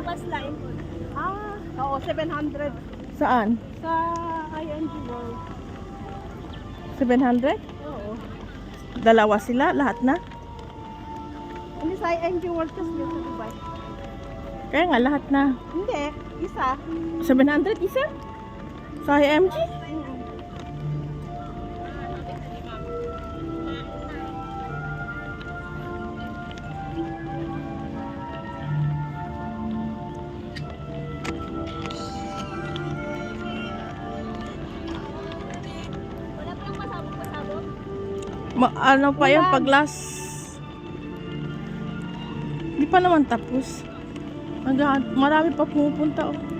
mas lain po. Oo, 700 Saan? sa ING World. 700? Oo. Dalawa sila, lahat na? Hindi sa ING World kasi yun sa Dubai. Kaya nga, lahat na. Hindi, isa. 700 isa? Sa IMG? Wala pa lang pasabog-pasabog. Ano pa yun, Ulan. pag last... Hindi pa naman tapos. Marami pa pumupunta. Oh.